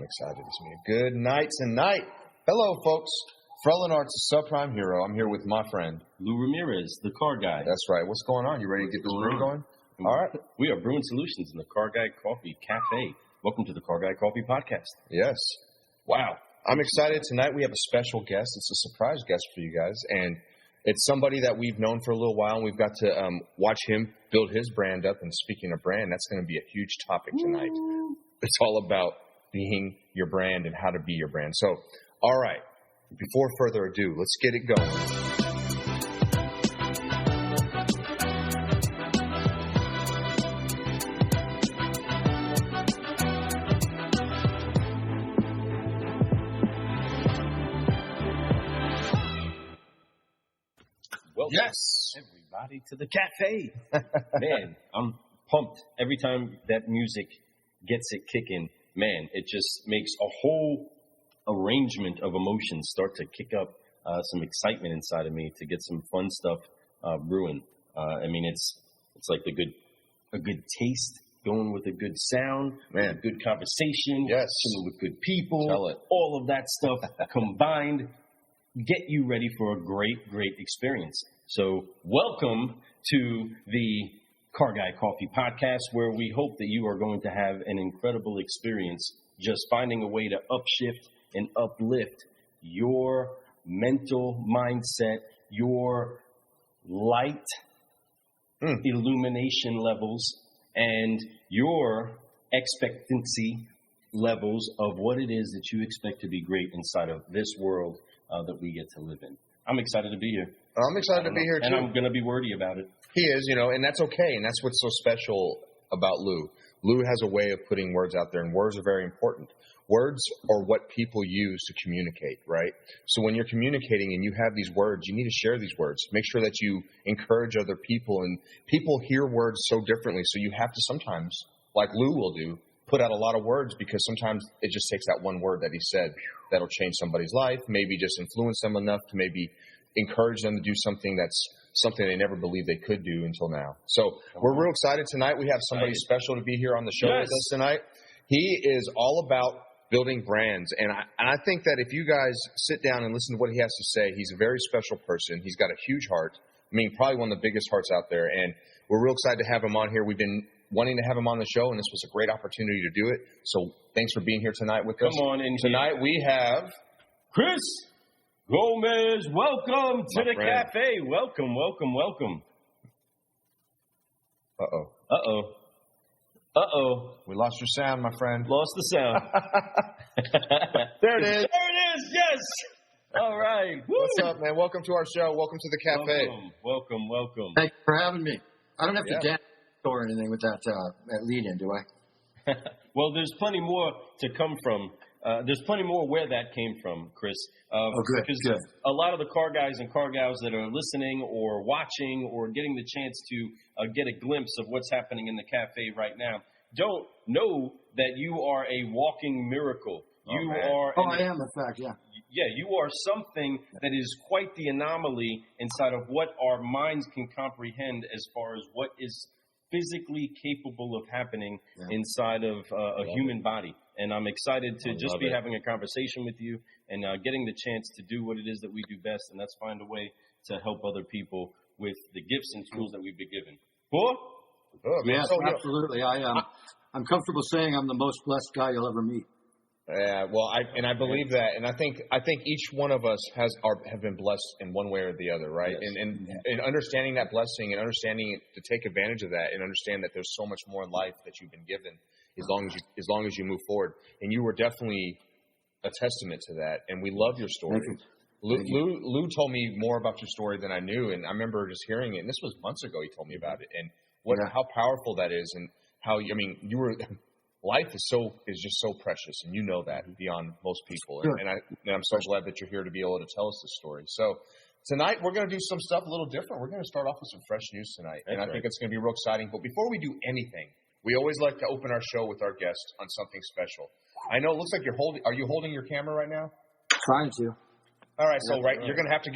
excited. It's going to be a good night tonight. Hello, folks. Frelin Arts, Subprime Hero. I'm here with my friend Lou Ramirez, the car guy. That's right. What's going on? You ready to get this brew going? All right. We are Brewing Solutions in the Car Guy Coffee Cafe. Welcome to the Car Guy Coffee Podcast. Yes. Wow. I'm excited. Tonight we have a special guest. It's a surprise guest for you guys. And it's somebody that we've known for a little while, and we've got to watch him build his brand up. And speaking of brand, that's going to be a huge topic tonight. It's all about being your brand and how to be your brand. So, all right. Before further ado, let's get it going. Welcome, yes, everybody, to the cafe. Man, I'm pumped every time that music gets it kicking. Man, it just makes a whole arrangement of emotions start to kick up some excitement inside of me to get some fun stuff brewing. I mean, it's like a good taste going with a good sound, man, a good conversation, yes, chilling with good people. Tell it. All of that stuff combined get you ready for a great experience. So welcome to the Car Guy Coffee Podcast, where we hope that you are going to have an incredible experience just finding a way to upshift and uplift your mental mindset, your light illumination levels, and your expectancy levels of what it is that you expect to be great inside of this world that we get to live in. I'm excited to be here. I'm excited to be here, too. And I'm going to be wordy about it. He is, and that's okay, and that's what's so special about Lou. Lou has a way of putting words out there, and words are very important. Words are what people use to communicate, right? So when you're communicating and you have these words, you need to share these words. Make sure that you encourage other people, and people hear words so differently, so you have to sometimes, like Lou will do, put out a lot of words, because sometimes it just takes that one word that he said that'll change somebody's life, maybe just influence them enough to maybe encourage them to do something that's something they never believed they could do until now. So we're real excited tonight. We have somebody special to be here on the show with us tonight. He is all about building brands. And I think that if you guys sit down and listen to what he has to say, he's a very special person. He's got a huge heart. I mean, probably one of the biggest hearts out there. And we're real excited to have him on here. We've been wanting to have him on the show, and this was a great opportunity to do it. So thanks for being here tonight with us. Come on in. Tonight we have Chris Gomez. Welcome to the friend. cafe. Welcome. Uh-oh. We lost your sound, my friend. Lost the sound. There it is. There it is. Yes. All right. Woo. What's up, man? Welcome to our show. Welcome to the cafe. Welcome. Thank you for having me. I don't have to dance or anything with that lead-in, do I? Well, there's plenty more to come from. There's plenty more where that came from, Chris. Good. Because a lot of the car guys and car gals that are listening or watching or getting the chance to get a glimpse of what's happening in the cafe right now don't know that you are a walking miracle. I am, in fact, yeah. Yeah, you are something that is quite the anomaly inside of what our minds can comprehend as far as what is physically capable of happening inside of a human body. And I'm excited to just be having a conversation with you and getting the chance to do what it is that we do best, and that's find a way to help other people with the gifts and tools that we've been given. Yes, absolutely. I'm comfortable saying I'm the most blessed guy you'll ever meet. Yeah, well, I believe that, and I think each one of us have been blessed in one way or the other, right? Yes. And understanding that blessing and understanding it to take advantage of that and understand that there's so much more in life that you've been given as long as you move forward. And you were definitely a testament to that, and we love your story. Lou told me more about your story than I knew, and I remember just hearing it. And this was months ago. He told me about it, and how powerful that is, and how you were. Life is just so precious, and you know that beyond most people. And I'm so glad that you're here to be able to tell us this story. So tonight we're going to do some stuff a little different. We're going to start off with some fresh news tonight, and I think it's going to be real exciting. But before we do anything, we always like to open our show with our guest on something special. I know it looks like are you holding your camera right now? Trying to. All right, so you're going to have to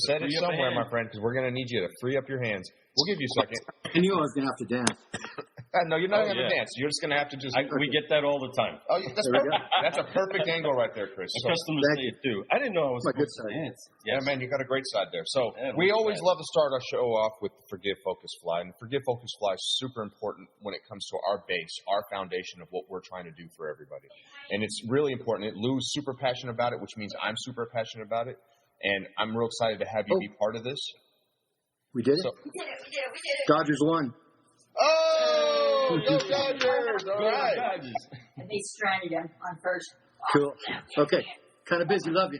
set it somewhere, my friend, because we're going to need you to free up your hands. We'll give you a second. I knew I was going to have to dance. No, you're not going to dance. You're just going to have to just. We get that all the time. Oh, that's perfect. That's a perfect angle right there, Chris. The customers say it too. I didn't know I was my good supposed to side. dance. Yes. Yeah, man, you got a great side there. So we always love to start our show off with the Forgive, Focus, Fly. And Forgive, Focus, Fly is super important when it comes to our base, our foundation of what we're trying to do for everybody. And it's really important. Lou's super passionate about it, which means I'm super passionate about it. And I'm real excited to have you be part of this. We did it? We did it. Dodgers won. Oh, go Dodgers! All right. And they stranded him on first. Cool. Okay. Kind of busy. Love you.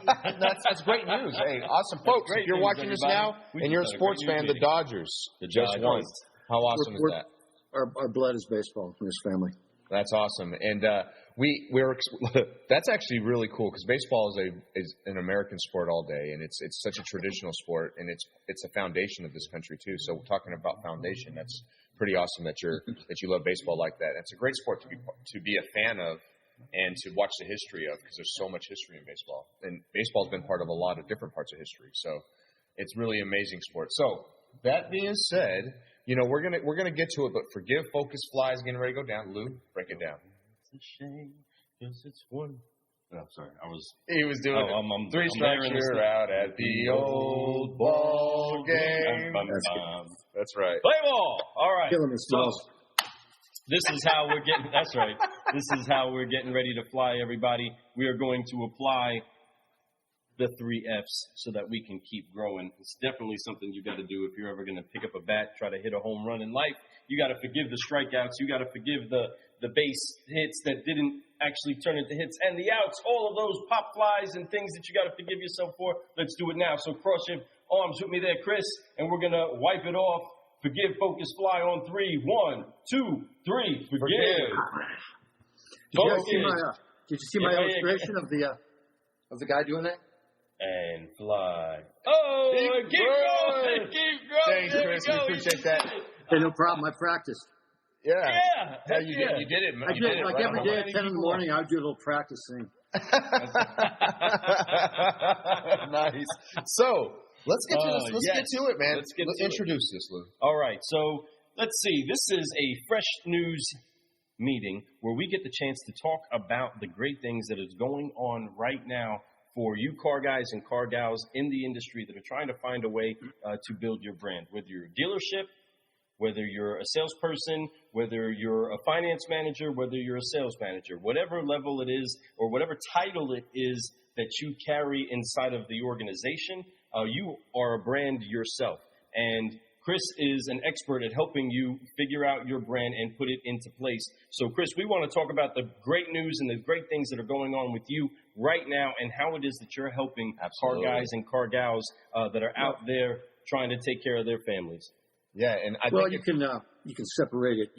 That's great news. Hey, awesome. Folks, if you're watching this now and you're a sports fan, the Dodgers just won. How awesome is that? Our blood is baseball in this family. That's awesome. And we're that's actually really cool because baseball is an American sport all day, and it's such a traditional sport, and it's a foundation of this country too. So we're talking about foundation. That's pretty awesome that you love baseball like that. And it's a great sport to be a fan of and to watch the history of, because there's so much history in baseball, and baseball's been part of a lot of different parts of history. So it's really amazing sport. So that being said, we're gonna get to it, but Forgive, Focus, Fly is getting ready to go down. Lou, break it down. It's a shame, because it's one. Oh, sorry, He was doing it. Three strikes, you're out at the old ball game. That's right. Play ball. All right. So, this is how we're getting. That's right. This is how we're getting ready to fly, everybody. We are going to apply the 3 Fs so that we can keep growing. It's definitely something you got to do if you're ever going to pick up a bat, try to hit a home run in life. You got to forgive the strikeouts. You got to forgive the base hits that didn't actually turn into hits, and the outs, all of those pop flies and things that you got to forgive yourself for. Let's do it now. So cross your arms with me there, Chris, and we're going to wipe it off. Forgive, Focus, Fly on 3. 1, 2, 3. Forgive. Did you see my illustration of the guy doing that? And fly. Oh, keep growing. Thanks, Chris. We appreciate that. Hey, no problem. I practiced. Yeah, you did it. I did it like every day at 10 in the morning. I would do a little practice thing. Nice. So let's get to this. Let's get to it, man. Let's introduce this, Lou. All right. So let's see. This is a fresh news meeting where we get the chance to talk about the great things that is going on right now for you car guys and car gals in the industry that are trying to find a way to build your brand, whether you're a dealership, whether you're a salesperson, whether you're a finance manager, whether you're a sales manager, whatever level it is or whatever title it is that you carry inside of the organization, you are a brand yourself. And Chris is an expert at helping you figure out your brand and put it into place. So, Chris, we want to talk about the great news and the great things that are going on with you right now and how it is that you're helping car guys and car gals that are out there trying to take care of their families. Yeah, and I think you can separate it,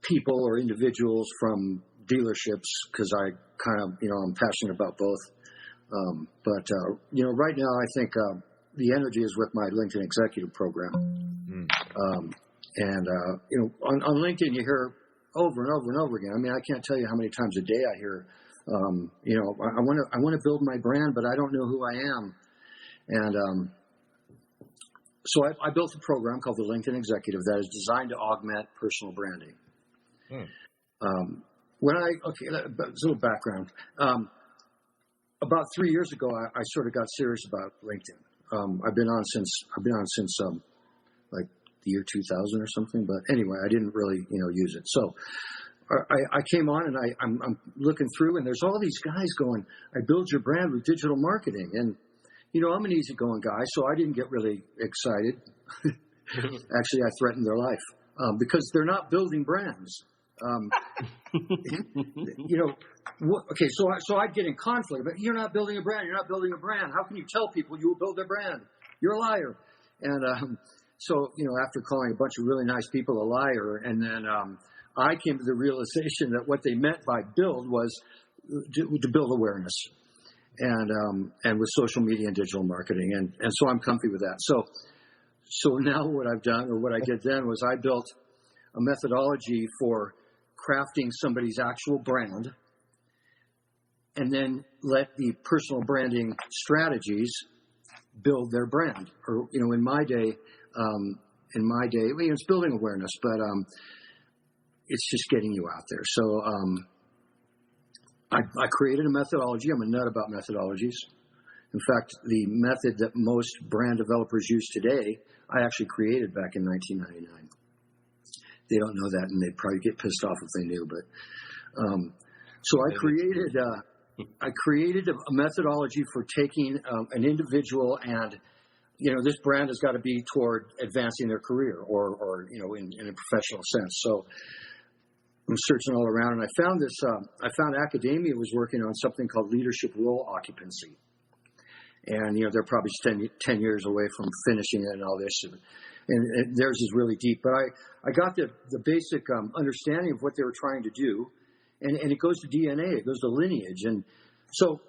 people or individuals from dealerships, because I kind of, I'm passionate about both. But right now I think the energy is with my LinkedIn executive program. On LinkedIn you hear over and over and over again. I mean, I can't tell you how many times a day I hear, I want to build my brand, but I don't know who I am. And so I built a program called the LinkedIn Executive that is designed to augment personal branding. A little background. About 3 years ago, I sort of got serious about LinkedIn. I've been on since like the year 2000 or something. But anyway, I didn't really use it. So I came on and I'm looking through, and there's all these guys going, I build your brand with digital marketing. And I'm an easygoing guy, so I didn't get really excited. Actually, I threatened their life because they're not building brands. Okay, so I'd get in conflict. But you're not building a brand. You're not building a brand. How can you tell people you will build their brand? You're a liar. And so after calling a bunch of really nice people a liar, and then I came to the realization that what they meant by build was to build awareness. And with social media and digital marketing. And so I'm comfy with that. So now what I've done, or what I did then, was I built a methodology for crafting somebody's actual brand, and then let the personal branding strategies build their brand. Or, in my day, in my day. I mean, it's building awareness, but it's just getting you out there. So I created a methodology. I'm a nut about methodologies. In fact, the method that most brand developers use today, I actually created back in 1999. They don't know that, and they'd probably get pissed off if they knew. But so I created a methodology for taking an individual and, this brand has got to be toward advancing their career or in a professional sense. So I'm searching all around, and I found this. I found academia was working on something called leadership role occupancy. And, they're probably 10 years away from finishing it and all this. And theirs is really deep. But I got the basic understanding of what they were trying to do. And it goes to DNA. It goes to lineage. And so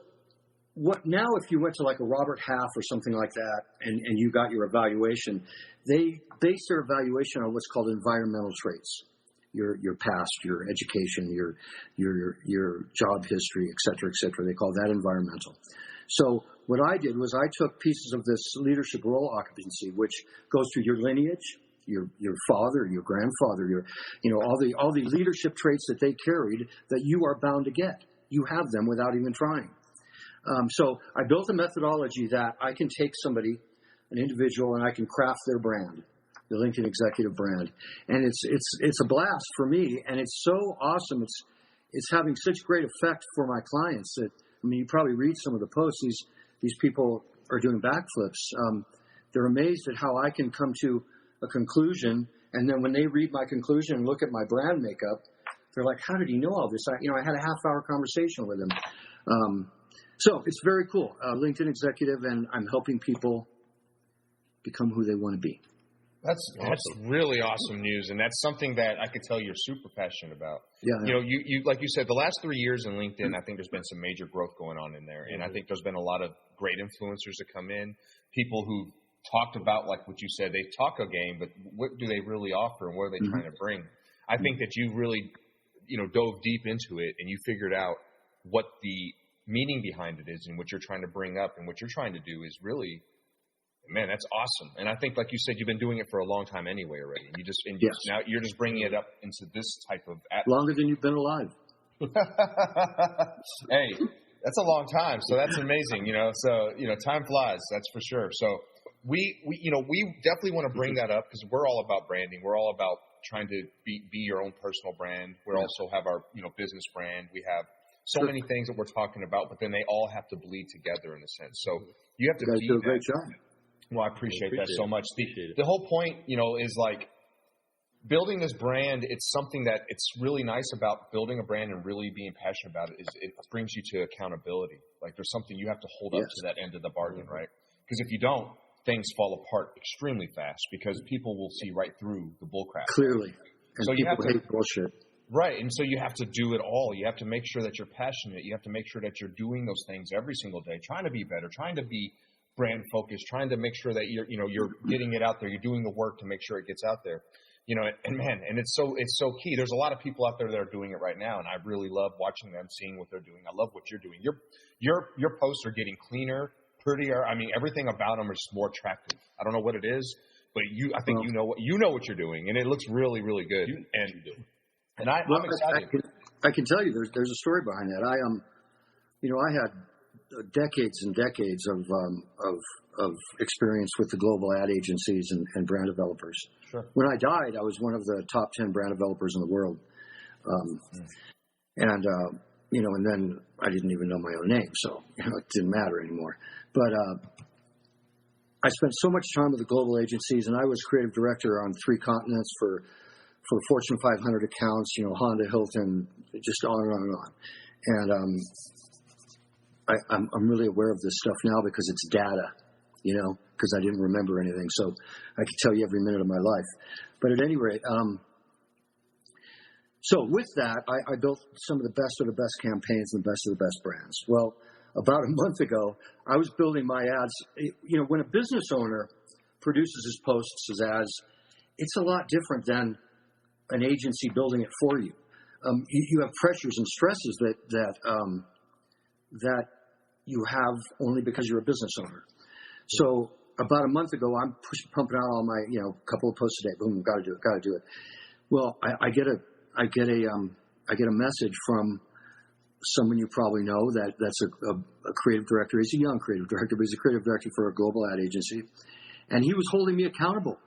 if you went to like a Robert Half or something like that and you got your evaluation, they base their evaluation on what's called environmental traits. Your past, your education, your job history, et cetera, et cetera. They call that environmental. So what I did was I took pieces of this leadership role occupancy, which goes through your lineage, your father, your grandfather, all the leadership traits that they carried that you are bound to get. You have them without even trying. So I built a methodology that I can take somebody, an individual, and I can craft their brand, the LinkedIn executive brand, and it's a blast for me, and it's so awesome. It's having such great effect for my clients that. I mean, you probably read some of the posts. These people are doing backflips. They're amazed at how I can come to a conclusion, and then when they read my conclusion and look at my brand makeup, they're like, "How did he know all this?" I had a half-hour conversation with him. So it's very cool. LinkedIn executive, and I'm helping people become who they want to be. That's really awesome news, and that's something that I could tell you're super passionate about. Yeah. You like you said, the last 3 years in LinkedIn, I think there's been some major growth going on in there, and I think there's been a lot of great influencers that come in, people who talked about, like what you said, they talk a game, but what do they really offer, and what are they trying to bring? I think that you really, dove deep into it, and you figured out what the meaning behind it is, and what you're trying to bring up, and what you're trying to do is really. Man, that's awesome. And I think, like you said, you've been doing it for a long time anyway already. And now you're just bringing it up into this type of atmosphere. Longer than you've been alive. Hey, that's a long time. So that's amazing, So, time flies. That's for sure. So we definitely want to bring that up because we're all about branding. We're all about trying to be your own personal brand. We also have our, business brand. We have so many things that we're talking about, but then they all have to bleed together in a sense. So you have to do a great job. Well, I appreciate that so much. The whole point, is like building this brand. It's something that it's really nice about building a brand and really being passionate about it is it brings you to accountability. Like there's something you have to hold up to that end of the bargain, right? Because if you don't, things fall apart extremely fast because people will see right through the bullcrap. Clearly. And so you have to hate bullshit. Right. And so you have to do it all. You have to make sure that you're passionate. You have to make sure that you're doing those things every single day, trying to be better, trying to be brand focused, trying to make sure that you're getting it out there. You're doing the work to make sure it gets out there, and it's so key. There's a lot of people out there that are doing it right now. And I really love watching them, seeing what they're doing. I love what you're doing. Your posts are getting cleaner, prettier. I mean, everything about them is more attractive. I don't know what it is, but I think you know what you're doing, and it looks really, really good. I'm excited. I can tell you there's a story behind that. I had decades and decades of experience with the global ad agencies and brand developers. Sure. When I died, I was one of the top 10 brand developers in the world. And then I didn't even know my own name, so it didn't matter anymore. But I spent so much time with the global agencies, and I was creative director on 3 continents for Fortune 500 accounts, Honda, Hilton, just on and on and on. And I'm really aware of this stuff now because it's data, because I didn't remember anything. So I could tell you every minute of my life. But at any rate, so with that, I built some of the best campaigns and the best of the best brands. Well, about a month ago, I was building my ads. When a business owner produces his posts, his ads, it's a lot different than an agency building it for you. You have pressures and stresses that you have only because you're a business owner. So about a month ago, I'm pumping out all my, couple of posts a day. Boom, got to do it. Well, I get a message from someone you probably know that's a creative director. He's a young creative director, but he's a creative director for a global ad agency. And he was holding me accountable.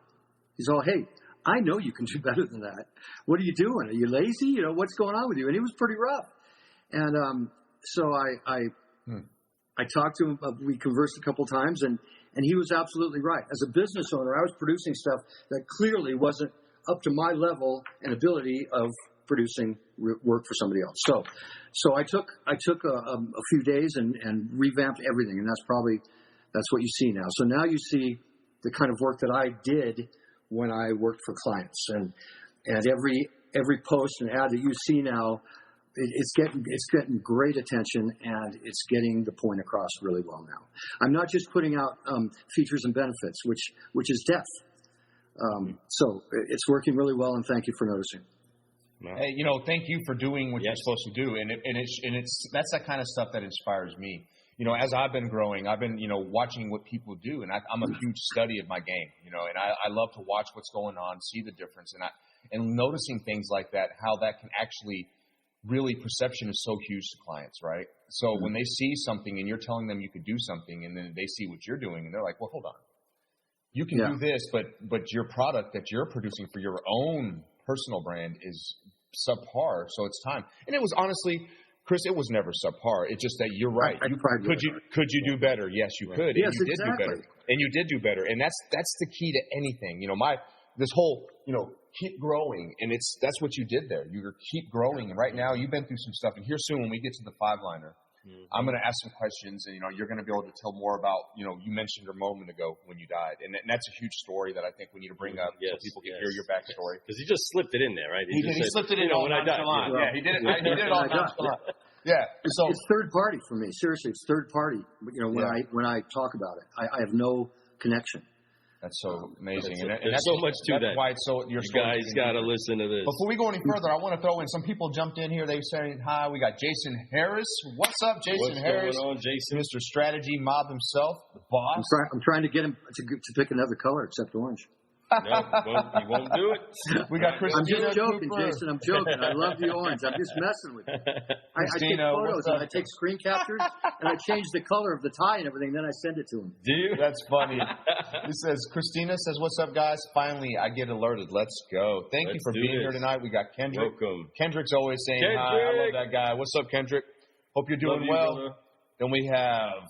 He's all, hey, I know you can do better than that. What are you doing? Are you lazy? What's going on with you? And he was pretty rough. And so I talked to him. We conversed a couple times, and he was absolutely right. As a business owner, I was producing stuff that clearly wasn't up to my level and ability of producing work for somebody else. So I took a few days and revamped everything, and that's what you see now. So now you see the kind of work that I did when I worked for clients, and every post and ad that you see now, it's getting great attention, and it's getting the point across really well now. I'm not just putting out features and benefits, which is depth. So it's working really well, and thank you for noticing. Hey, thank you for doing what you're supposed to do, and it's that's that kind of stuff that inspires me. As I've been growing, I've been watching what people do, and I'm a huge study of my game. And I love to watch what's going on, see the difference, and noticing things like that, how that can actually really, perception is so huge to clients, right? So when they see something and you're telling them you could do something, and then they see what you're doing, and they're like, well, hold on, you can do this, but your product that you're producing for your own personal brand is subpar, so it's time. And it was honestly, Chris, it was never subpar. It's just that you're right. Could you do better? Yes, you could. Yes, and you did exactly. do better. And you did do better. And that's the key to anything. This whole, keep growing, and that's what you did there. You keep growing. And right now, you've been through some stuff. And here soon, when we get to the 5-liner, I'm going to ask some questions, and you're going to be able to tell more about, you mentioned a moment ago when you died, and that's a huge story that I think we need to bring up so people can hear your backstory. Because he just slipped it in there, right? He slipped it in all when I died. Yeah, he did it. He did it all nonchalant. Yeah. So it's third party for me. Seriously, it's third party. When I talk about it, I have no connection. That's so amazing. There's so much to that. That's why it's so. You guys got to listen to this. Before we go any further, I want to throw in some people jumped in here. They saying hi. We got Jason Harris. What's up, Jason Harris? What's going on, Jason? Mr. Strategy Mob himself, the boss. I'm trying to get him to pick another color except orange. No, he won't do it. We got Christina. I'm just joking, Cooper. Jason. I'm joking. I love the orange. I'm just messing with you. I take photos and I take screen captures and I change the color of the tie and everything. Then I send it to him. Do you? That's funny. He says, Christina says, "What's up, guys? Finally, I get alerted. Let's go. Thank you for being here tonight. We got Kendrick. Welcome. Kendrick's always saying hi. I love that guy. What's up, Kendrick? Hope you're doing well. Brother. Then we have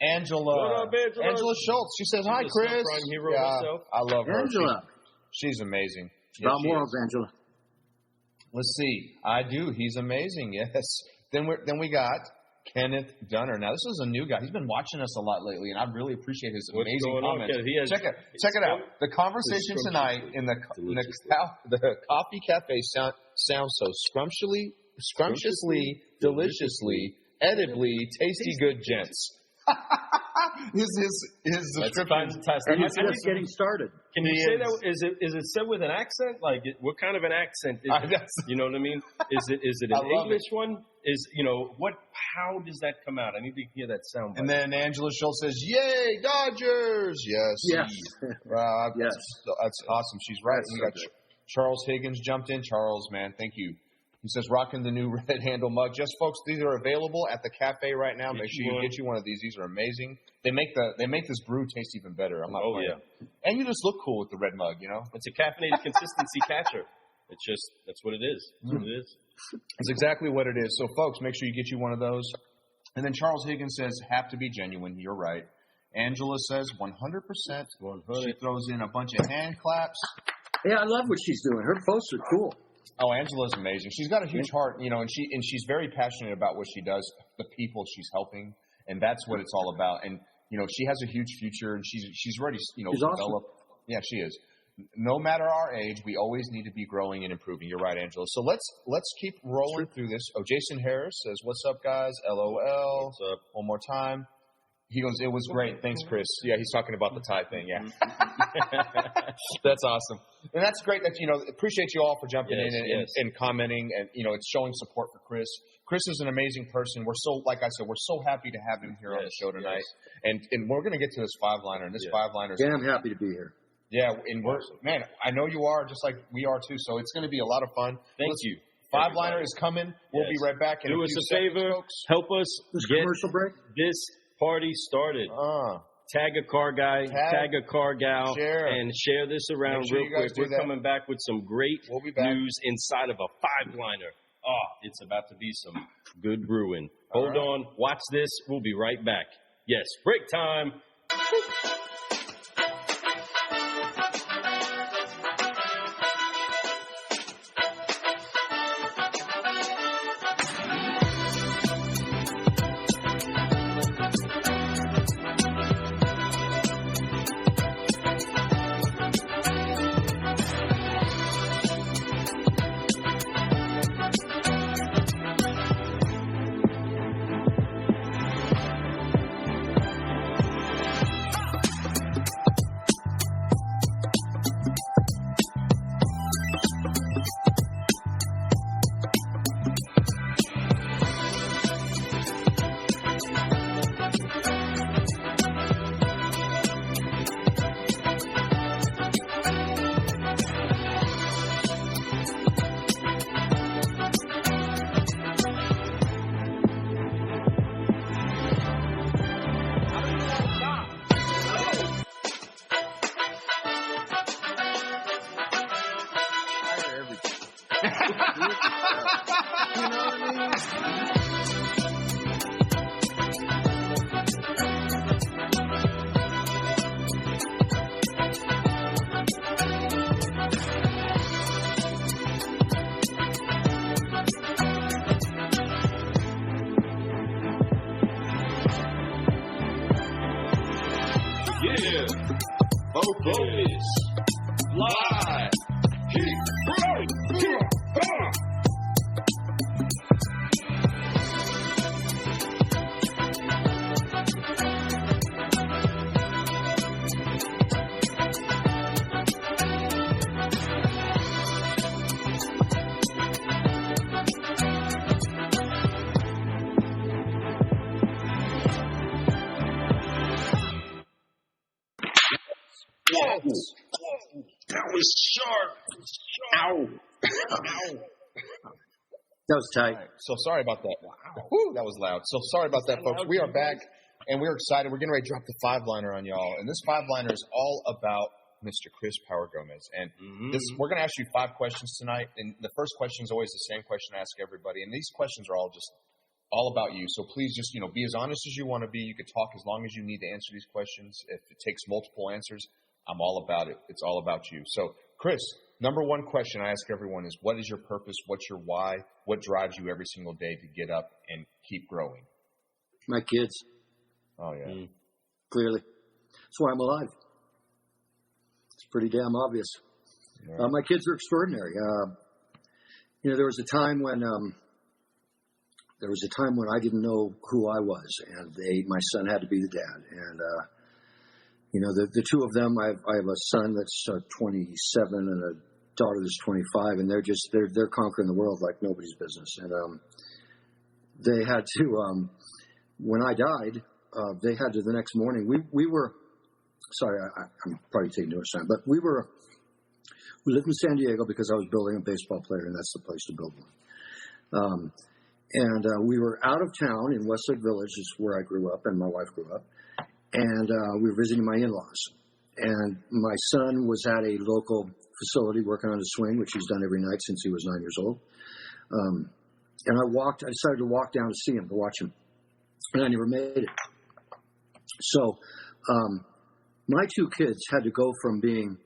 Angela. What up, Angela? Angela Schultz. She says, hi, Chris. Hero herself. I love her. Angela. She's amazing. It's about morals, Angela. Let's see. I do. He's amazing. Yes. Then we got Kenneth Dunner. Now, this is a new guy. He's been watching us a lot lately, and I really appreciate his amazing comments. Check it out. The conversation tonight in the coffee cafe sounds so scrumptiously, deliciously, edibly, tasty good, gents. His description. And he's just getting started. Can you say that? Is it said with an accent? Like, what kind of an accent is it? You know what I mean? Is it an English one? How does that come out? I need to hear that sound. And then Angela Schultz says, "Yay, Dodgers!" Yes. Yes. Yes. That's awesome. She's right. We got Charles Higgins jumped in. Charles, man, thank you. He says, rocking the new red handle mug. Just, folks, these are available at the cafe right now. Make sure you get you one of these. These are amazing. They make this brew taste even better. I'm not playing. Yeah. And you just look cool with the red mug, It's a caffeinated consistency catcher. That's what it is. That's what it is. It's exactly what it is. So, folks, make sure you get you one of those. And then Charles Higgins says, have to be genuine. You're right. Angela says 100%. 100. She throws in a bunch of hand claps. Yeah, I love what she's doing. Her posts are cool. Oh, Angela's amazing. She's got a huge heart, and she's very passionate about what she does, the people she's helping, and that's what it's all about. And she has a huge future, and she's already developed. Awesome. Yeah, she is. No matter our age, we always need to be growing and improving. You're right, Angela. So let's keep rolling through this. Oh, Jason Harris says, "What's up, guys? LOL." What's up? One more time. He goes, "It was great. Thanks, Chris." Yeah, he's talking about the tie thing. Yeah. That's awesome. And that's great that, appreciate you all for jumping in and commenting. And, it's showing support for Chris. Chris is an amazing person. We're so, like I said, we're so happy to have him here on the show tonight. Yes. And we're going to get to this 5-liner, and this 5-liner is... Yeah, I'm happy to be here. Yeah, and man, I know you are, just like we are too, so it's going to be a lot of fun. Thank you. 5-liner is coming. We'll be right back. Do us a favor. Folks. Help us get commercial break? This party started. Tag a car guy, tag a car gal, and share this around real quick. We're coming back with some great news inside of a 5-liner. It's about to be some good brewing. Hold on. Watch this. We'll be right back. Yes, break time. Focus. Live. Keep growing. Whoa. That was sharp. Ow. That was tight. Right. So sorry about that. Wow. Woo, that was loud. So sorry about that, folks. We are back, and we're excited. We're getting ready to drop the 5-liner on y'all. And this 5-liner is all about Mr. Chris Power Gomez. And we're going to ask you 5 questions tonight. And the first question is always the same question I ask everybody. And these questions are all about you. So please just, be as honest as you want to be. You can talk as long as you need to answer these questions. If it takes multiple answers, I'm all about it. It's all about you. So, Chris, number one question I ask everyone is, what is your purpose? What's your why? What drives you every single day to get up and keep growing? My kids. Oh, yeah. Clearly. That's why I'm alive. It's pretty damn obvious. Yeah. My kids are extraordinary. There was a time when I didn't know who I was, and my son had to be the dad. And the two of them, I have a son that's 27 and a daughter that's 25, and they're conquering the world like nobody's business. And they had to, when I died, they had to the next morning. We were, sorry, I'm probably taking too much time, but we lived in San Diego because I was building a baseball player, and that's the place to build one. And we were out of town in Westlake Village, is where I grew up, and my wife grew up. And we were visiting my in-laws. And my son was at a local facility working on his swing, which he's done every night since he was 9 years old. And I decided to walk down to see him, to watch him. And I never made it. So my two kids had to go from being,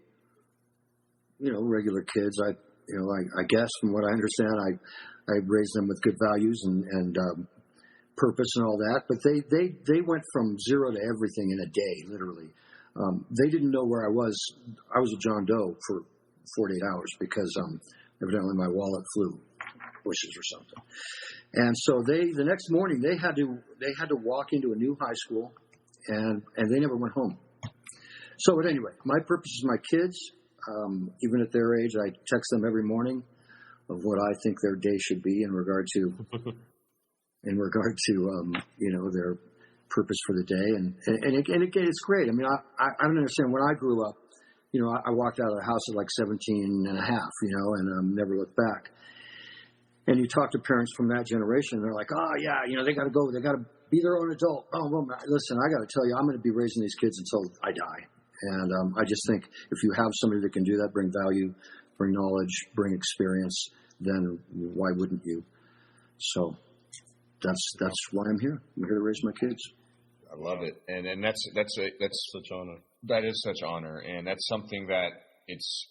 regular kids. I guess from what I understand, I raised them with good values and purpose and all that, but they went from zero to everything in a day, literally. They didn't know where I was. I was a John Doe for 48 hours because evidently my wallet flew bushes or something. And so the next morning they had to walk into a new high school, and they never went home. So, but anyway, my purpose is my kids. Even at their age, I text them every morning of what I think their day should be in regard to in regard to their purpose for the day, and again, it's great. I mean, I don't understand. When I grew up, I walked out of the house at like 17 and a half, and never looked back. And you talk to parents from that generation, they're like, oh yeah, they got to go, they got to be their own adult. Oh, well, listen, I got to tell you, I'm going to be raising these kids until I die. And I just think if you have somebody that can do that, bring value, bring knowledge, bring experience, then why wouldn't you? So that's why I'm here. I'm here to raise my kids. I love it, and that's such honor. That is such honor, and that's something that it's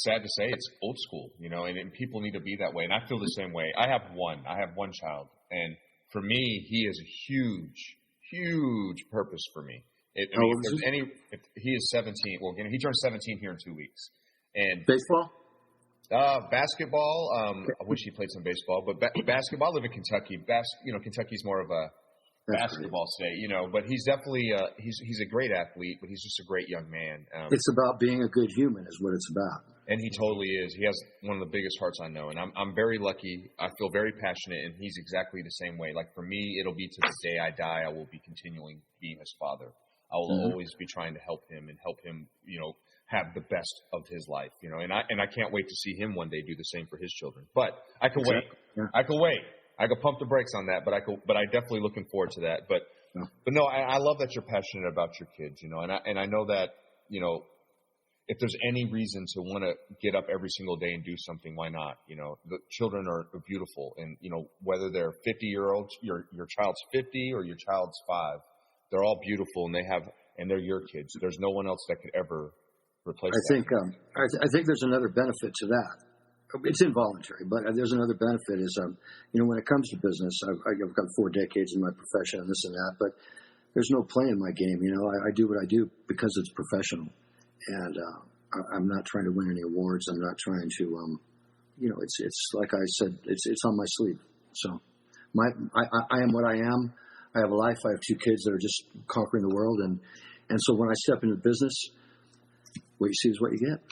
sad to say, it's old school, and people need to be that way. And I feel the same way. I have one child, and for me, he is a huge purpose for me. If he is 17, well, he turns 17 here in 2 weeks. And baseball? Basketball. I wish he played some baseball, but basketball. I live in Kentucky. Kentucky's more of a basketball state, but he's definitely he's a great athlete, but he's just a great young man. It's about being a good human, is what it's about. And he totally is. He has one of the biggest hearts I know, and I'm very lucky. I feel very passionate, and he's exactly the same way. Like for me, it'll be to the day I die. I will be continuing being his father. I will always be trying to help him, have the best of his life, and I can't wait to see him one day do the same for his children. But I can wait. Yeah. I can wait. I could pump the brakes on that, but I definitely looking forward to that. But no, I love that you're passionate about your kids, and I know that, if there's any reason to want to get up every single day and do something, why not? The children are beautiful, and whether they're 50-year-olds, your child's 50 or your child's 5, they're all beautiful, and they're your kids. There's no one else that could ever replace that. I think there's another benefit to that. It's involuntary, but there's another benefit is, when it comes to business, I've got 4 decades in my profession and this and that, but there's no play in my game. I do what I do because it's professional, and I'm not trying to win any awards. I'm not trying to, it's like I said, it's on my sleeve. So I am what I am. I have a life. I have 2 kids that are just conquering the world, and so when I step into business, what you see is what you get.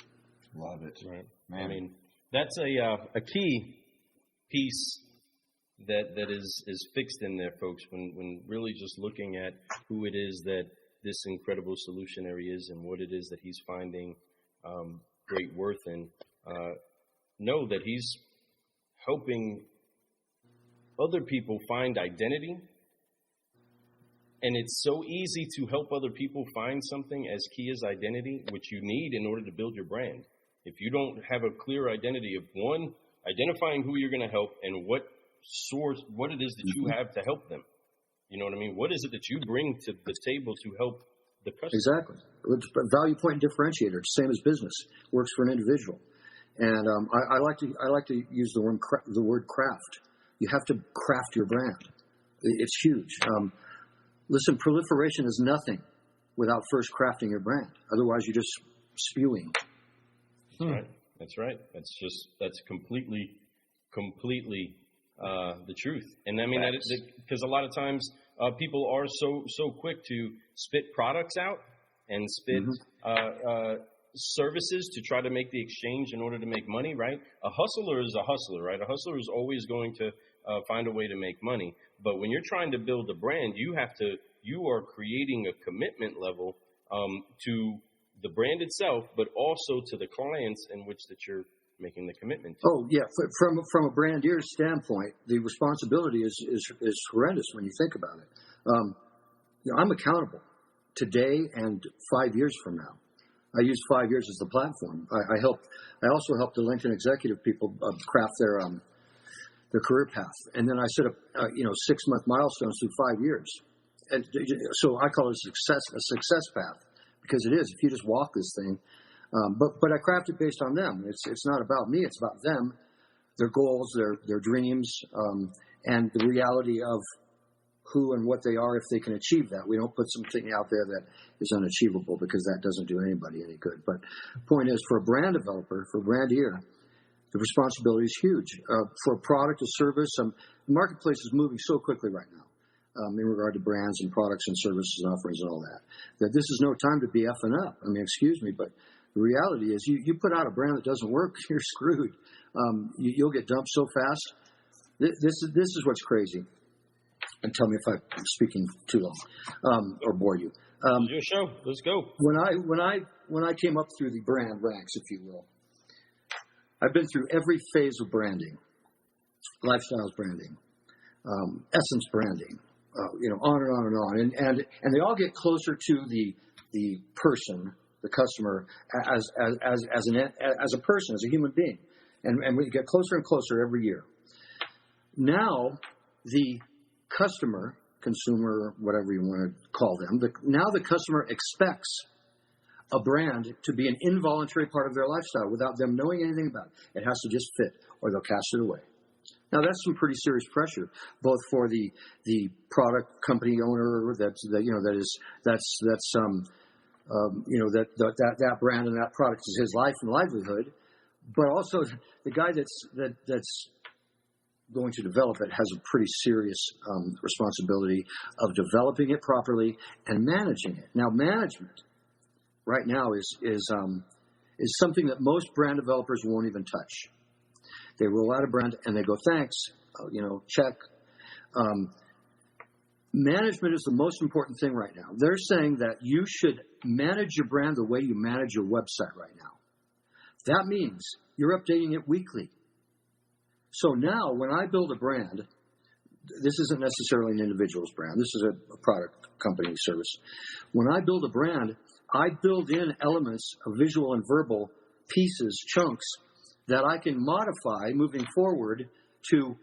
Love it, right? Man. I mean, that's a key piece that is fixed in there, folks, when really just looking at who it is that this incredible solutionary is and what it is that he's finding great worth in. Know that he's helping other people find identity. And it's so easy to help other people find something as key as identity, which you need in order to build your brand. If you don't have a clear identity of, one, identifying who you're going to help and what it is that you have to help them. You know what I mean? What is it that you bring to the table to help the customer? Exactly. It's a value point and differentiator. It's the same as business. Works for an individual. And I like to use the word craft. You have to craft your brand. It's huge. Listen, proliferation is nothing without first crafting your brand. Otherwise, you're just spewing. That's right. That's completely the truth. And I mean, because a lot of times people are so quick to spit products out and spit services to try to make the exchange in order to make money, right? A hustler is a hustler, right? A hustler is always going to find a way to make money. But when you're trying to build a brand, you are creating a commitment level to the brand itself, but also to the clients in which that you're making the commitment to. Oh, yeah. From a brandier's standpoint, the responsibility is horrendous when you think about it. I'm accountable today and 5 years from now. I use 5 years as the platform. I also help the LinkedIn executive people craft their career path, and then I set up 6-month milestones through 5 years, and so I call it a success path, because it is. If you just walk this thing, but I craft it based on them. It's not about me. It's about them, their goals, their dreams, and the reality of who and what they are if they can achieve that. We don't put something out there that is unachievable, because that doesn't do anybody any good. But the point is, for a brand developer, for a brandier, the responsibility is huge. For a product, a service, the marketplace is moving so quickly right now in regard to brands and products and services and offerings and all that this is no time to be effing up. I mean, excuse me, but the reality is you put out a brand that doesn't work, you're screwed. You'll get dumped so fast. this is what's crazy. And tell me if I'm speaking too long or bore you. Your show. Let's go. When I came up through the brand ranks, if you will, I've been through every phase of branding, lifestyles branding, essence branding, on and on and on, and they all get closer to the person, the customer, as a person, as a human being, and we get closer and closer every year. Now the customer, consumer, whatever you want to call them, now the customer expects a brand to be an involuntary part of their lifestyle without them knowing anything about it. It has to just fit, or they'll cast it away. Now that's some pretty serious pressure, both for the product company owner that brand and that product is his life and livelihood, but also the guy that's going to develop it has a pretty serious responsibility of developing it properly and managing it. Now, management right now is something that most brand developers won't even touch. They roll out a brand and they go, thanks, check. Management is the most important thing right now. They're saying that you should manage your brand the way you manage your website right now. That means you're updating it weekly. So now when I build a brand, this isn't necessarily an individual's brand. This is a product company service. When I build a brand, I build in elements of visual and verbal pieces, chunks, that I can modify moving forward to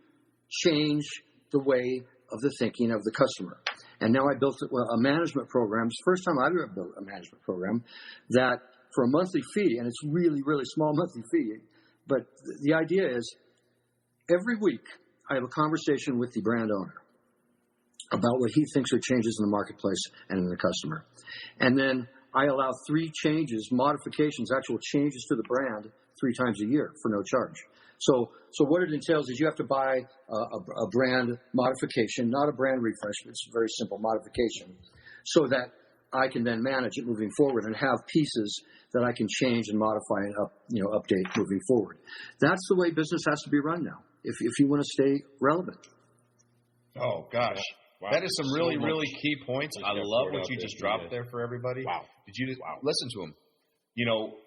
change the way of the thinking of the customer. And now I built a management program. It's the first time I've ever built a management program that for a monthly fee, and it's really, really small monthly fee, but the idea is every week I have a conversation with the brand owner about what he thinks are changes in the marketplace and in the customer. And then I allow 3 changes, modifications, actual changes to the brand 3 times a year for no charge. So what it entails is you have to buy a brand modification, not a brand refresh. It's a very simple modification, so that I can then manage it moving forward and have pieces that I can change and modify and update moving forward. That's the way business has to be run now if you want to stay relevant. Oh gosh. Wow. That is some really, really key points. I love what you just dropped there for everybody. Wow. Did you listen to him?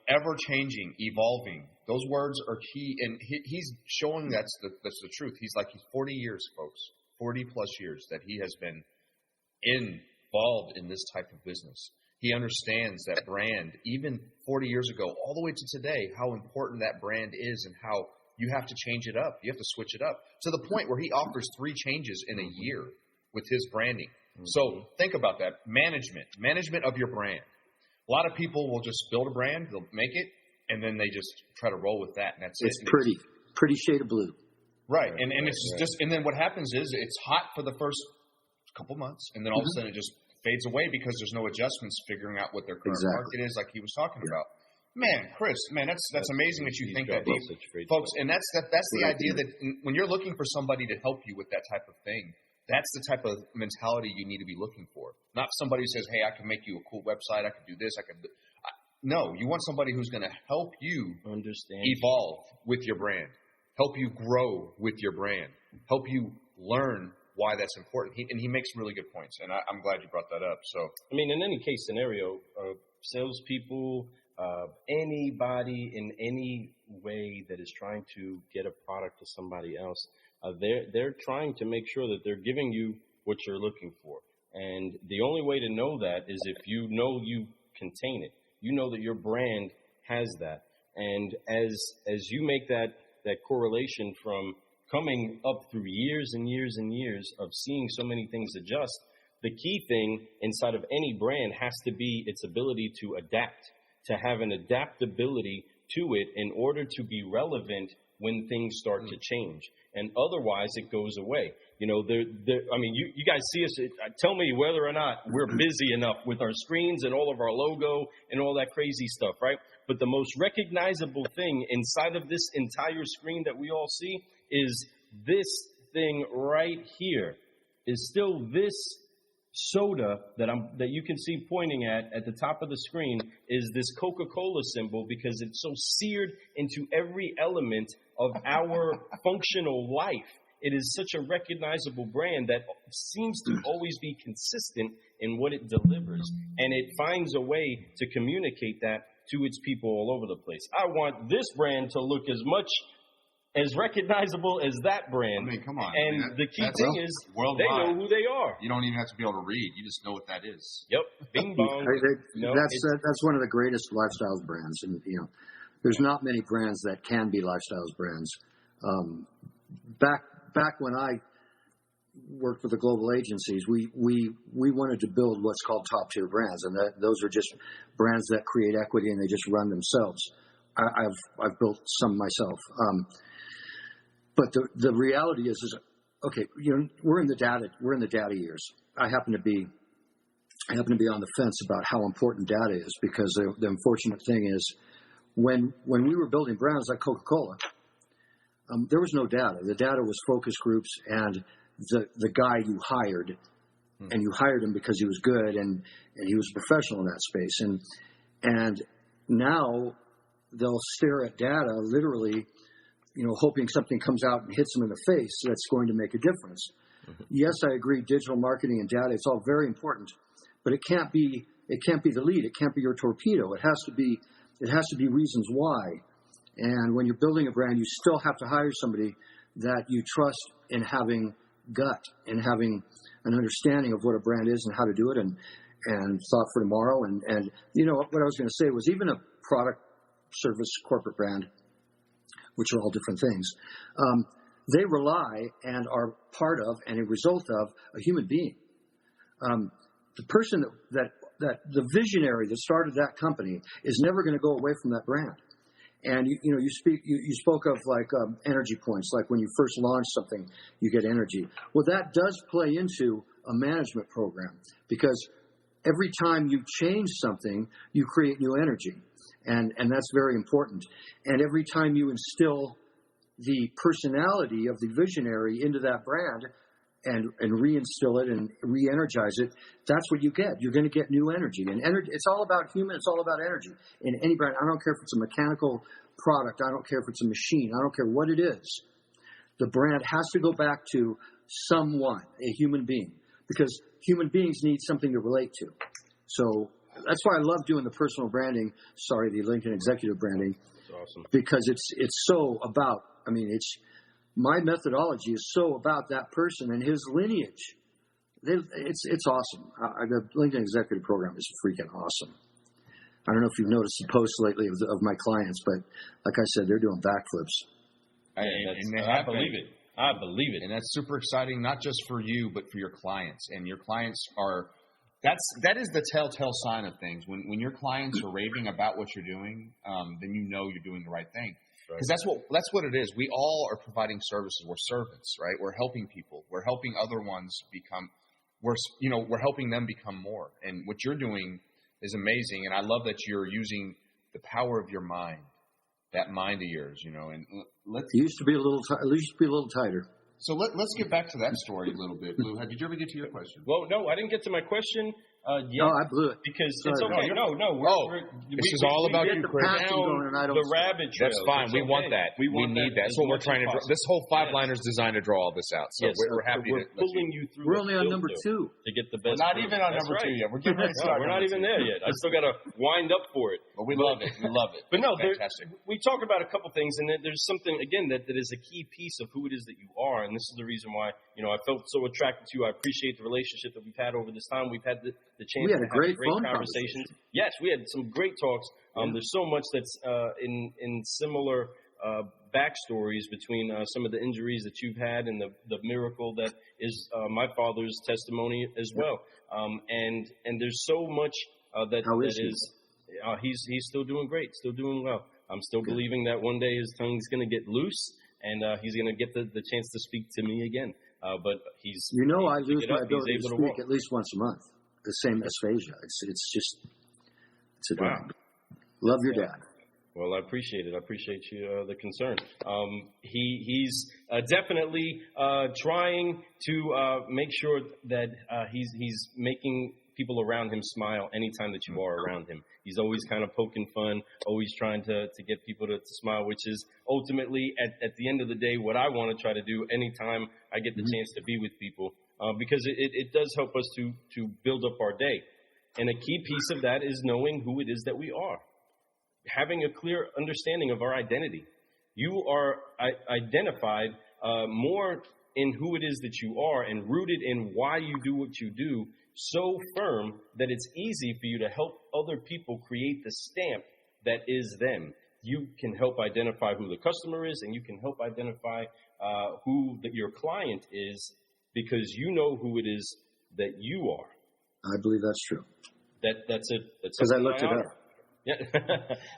Ever changing, evolving. Those words are key, and he's showing that's the truth. He's 40 years, folks, 40 plus years that he has been involved in this type of business. He understands that brand, even 40 years ago, all the way to today, how important that brand is and how you have to change it up. You have to switch it up to the point where he offers 3 changes in a year with his branding. Mm-hmm. So think about that. Management of your brand. A lot of people will just build a brand, they'll make it, and then they just try to roll with that, and that's it. It's pretty shade of blue. Right, and it's just, and then what happens is it's hot for the first couple months, and then all of a sudden it just fades away because there's no adjustments figuring out what their current market is, like he was talking about. Man, Chris, that's amazing that you think that deep, folks. And that's the idea that when you're looking for somebody to help you with that type of thing, that's the type of mentality you need to be looking for. Not somebody who says, hey, I can make you a cool website. I can do this. No, you want somebody who's going to help you evolve with your brand, help you grow with your brand, help you learn why that's important. He makes really good points, and I'm glad you brought that up. So, in any case scenario, salespeople, anybody in any way that is trying to get a product to somebody else, they're trying to make sure that they're giving you what you're looking for. And the only way to know that is if you know you contain it. You know that your brand has that. And as you make that correlation from coming up through years and years and years of seeing so many things adjust, the key thing inside of any brand has to be its ability to adapt, to have an adaptability to it in order to be relevant when things start to change. And otherwise, it goes away. You guys see us. Tell me whether or not we're busy enough with our screens and all of our logo and all that crazy stuff, right? But the most recognizable thing inside of this entire screen that we all see is this thing right here. Is still this soda that you can see pointing at the top of the screen is this Coca-Cola symbol, because it's so seared into every element of our functional life. it is such a recognizable brand that seems to always be consistent in what it delivers. And it finds a way to communicate that to its people all over the place. I want this brand to look as much as recognizable as that brand. I mean, come on. And the key thing is worldwide. They know who they are. You don't even have to be able to read. You just know what that is. Yep. Bing bong. That's one of the greatest lifestyles brands. And, there's not many brands that can be lifestyles brands. Back when I worked for the global agencies, we wanted to build what's called top tier brands, and those are just brands that create equity and they just run themselves. I've built some myself, but the reality is okay. We're in the data years. I happen to be on the fence about how important data is, because the unfortunate thing is when we were building brands like Coca-Cola, there was no data. The data was focus groups and the guy you hired, and you hired him because he was good and he was a professional in that space. And now they'll stare at data literally, hoping something comes out and hits them in the face that's going to make a difference. Mm-hmm. Yes, I agree. Digital marketing and data, it's all very important, but it can't be the lead. It can't be your torpedo. It has to be reasons why. And when you're building a brand, you still have to hire somebody that you trust in having gut and having an understanding of what a brand is and how to do it, and thought for tomorrow. And what I was going to say was, even a product, service, corporate brand, which are all different things, they rely and are part of and a result of a human being. The person that the visionary that started that company is never going to go away from that brand. And you spoke of like energy points, like when you first launch something, you get energy. Well, that does play into a management program, because every time you change something, you create new energy, and that's very important. And every time you instill the personality of the visionary into that brand and reinstill it and re-energize it, that's what you get. You're going to get new energy. And energy, it's all about human, it's all about energy. In any brand, I don't care if it's a mechanical product, I don't care if it's a machine, I don't care what it is. The brand has to go back to someone, a human being, because human beings need something to relate to. So that's why I love doing the personal branding, the Lincoln executive branding. That's awesome. Because it's so about, my methodology is so about that person and his lineage. It's awesome. The LinkedIn Executive Program is freaking awesome. I don't know if you've noticed the posts lately of my clients, but like I said, they're doing backflips. I believe it. I believe it. And that's super exciting, not just for you, but for your clients. And your clients that is the telltale sign of things. When your clients are raving about what you're doing, then you know you're doing the right thing. Because that's what it is. We all are providing services. We're servants, right? We're helping people. We're helping other ones become. We're helping them become more. And what you're doing is amazing. And I love that you're using the power of your mind, that mind of yours. And it used to be a little tighter. So let's get back to that story a little bit, Lou. Did you ever get to your question? Well, no, I didn't get to my question yet. No, I blew it. Because it's okay. No. This is all about you, Chris. The rabbit trail. That's fine. We want that. We need that. That's what we're trying to draw. This whole five-liner is designed to draw all this out. So we're happy we're pulling you through. We're only on number 2. To get the best. We're not even on number 2 yet. We're getting ready to start. We're not even there yet. I still got to wind up for it. But we love it. We love it. But no, fantastic. We talk about a couple things, and there's something, again, that is a key piece of who it is that you are. And this is the reason why, I felt so attracted to you. I appreciate the relationship that we've had over this time. We've had the chance to have great conversations. Yes, we had some great talks. There's so much that's in similar backstories between some of the injuries that you've had and the miracle that is my father's testimony as well. And there's so much that is. He's still doing great, still doing well. I'm still believing that one day his tongue's going to get loose and he's going to get the chance to speak to me again. But he's. I lose my ability to speak at least once a month. The same asphasia. It's a drag. Love your dad. Well, I appreciate it. I appreciate you the concern. He's definitely trying to make sure that he's making people around him smile anytime that you are around him. He's always kind of poking fun, always trying to get people to smile, which is ultimately, at the end of the day, what I want to try to do anytime I get the chance to be with people, because it does help us to build up our day. And a key piece of that is knowing who it is that we are, having a clear understanding of our identity. You are identified more in who it is that you are and rooted in why you do what you do, so firm that it's easy for you to help other people create the stamp that is them. You can help identify who the customer is, and you can help identify who your client is, because you know who it is that you are. I believe that's true. That's it. Because I looked it up. Yeah,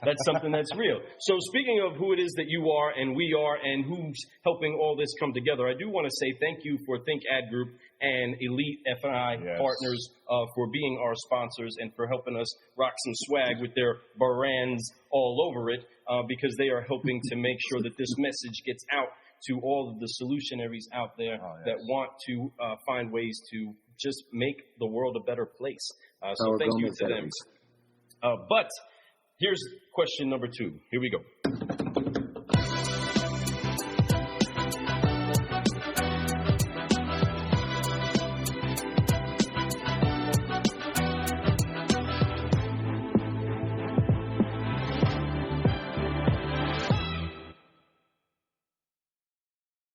that's something that's real. So speaking of who it is that you are and we are and who's helping all this come together, I do want to say thank you for Think Ad Group and Elite F&I Partners for being our sponsors and for helping us rock some swag with their brands all over it, because they are helping to make sure that this message gets out to all of the solutionaries out there that want to find ways to just make the world a better place. So thank you to them. But here's question number 2. Here we go.